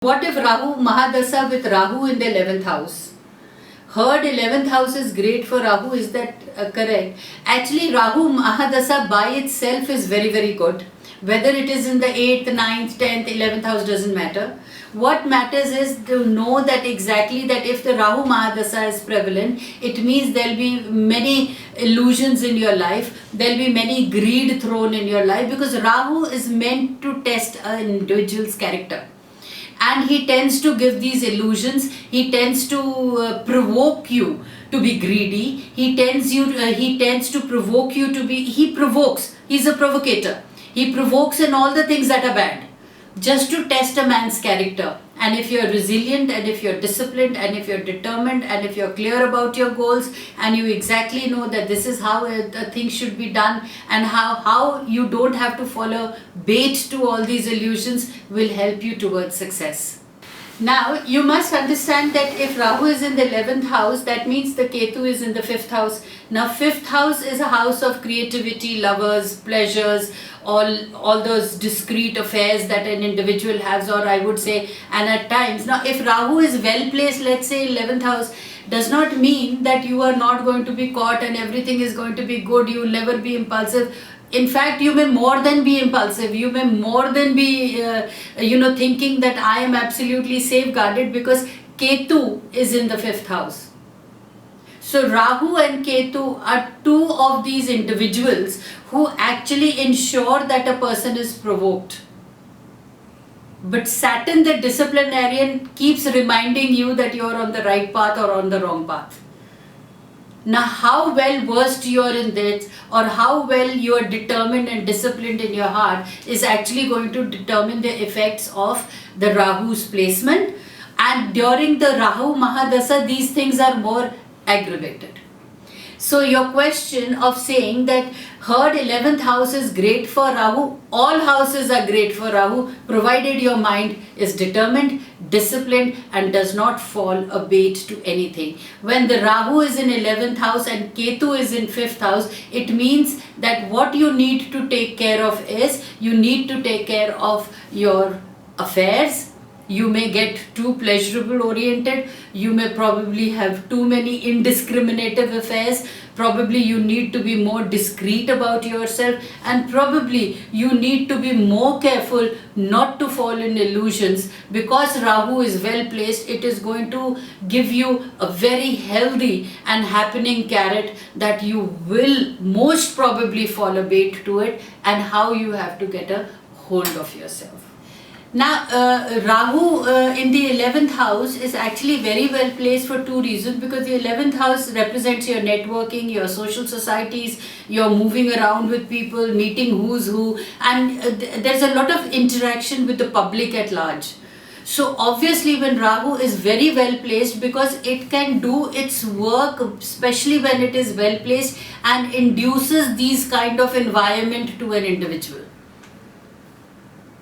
What if Rahu, Mahadasha with Rahu in the 11th house? Heard 11th house is great for Rahu, is that correct? Actually, Rahu Mahadasha by itself is very, very good. Whether it is in the 8th, 9th, 10th, 11th house doesn't matter. What matters is to know that exactly that if the Rahu Mahadasha is prevalent, it means there'll be many illusions in your life, there'll be many greed thrown in your life, because Rahu is meant to test an individual's character. And he tends to give these illusions. He tends to provoke you to be greedy. He tends to provoke you to be. He provokes. He's a provocator. He provokes in all the things that are bad, just to test a man's character. And if you're resilient, and if you're disciplined, and if you're determined, and if you're clear about your goals, and you exactly know that this is how a thing should be done, and how you don't have to follow bait to all these illusions, will help you towards success. Now, you must understand that if Rahu is in the 11th house, that means the Ketu is in the 5th house. Now, 5th house is a house of creativity, lovers, pleasures, all those discrete affairs that an individual has, or I would say, and at times. Now, if Rahu is well placed, let's say 11th house, does not mean that you are not going to be caught and everything is going to be good. You will never be impulsive. In fact, you may more than be impulsive. You may more than be, thinking that I am absolutely safeguarded, because Ketu is in the 5th house. So Rahu and Ketu are two of these individuals who actually ensure that a person is provoked. But Saturn, the disciplinarian, keeps reminding you that you are on the right path or on the wrong path. Now, how well versed you are in this, or how well you are determined and disciplined in your heart, is actually going to determine the effects of the Rahu's placement. And during the Rahu Mahadasha, these things are more aggravated. So your question of saying that heard 11th house is great for Rahu, all houses are great for Rahu, provided your mind is determined, disciplined, and does not fall a bait to anything. When the Rahu is in 11th house and Ketu is in 5th house, it means that what you need to take care of is, you need to take care of your affairs. You may get too pleasurable oriented. You may probably have too many indiscriminative affairs. Probably you need to be more discreet about yourself, and probably you need to be more careful not to fall in illusions, because Rahu is well placed. It is going to give you a very healthy and happening carrot that you will most probably fall a bait to it, and how you have to get a hold of yourself. Now, Rahu in the 11th house is actually very well placed for two reasons, because the 11th house represents your networking, your social societies, you're moving around with people, meeting who's who, and there's a lot of interaction with the public at large. So obviously when Rahu is very well placed, because it can do its work, especially when it is well placed, and induces these kind of environment to an individual.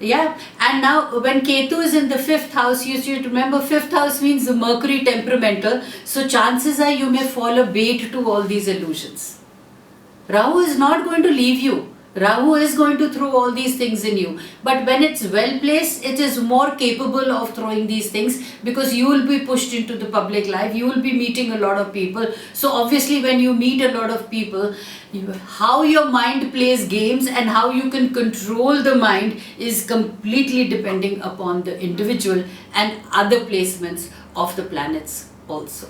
Yeah, and now when Ketu is in the 5th house, you should remember 5th house means the Mercury temperamental, so chances are you may fall a bait to all these illusions. Rahu is not going to leave you. Rahu is going to throw all these things in you. But when it's well placed, it is more capable of throwing these things, because you will be pushed into the public life. You will be meeting a lot of people. So obviously when you meet a lot of people, how your mind plays games and how you can control the mind is completely depending upon the individual and other placements of the planets also.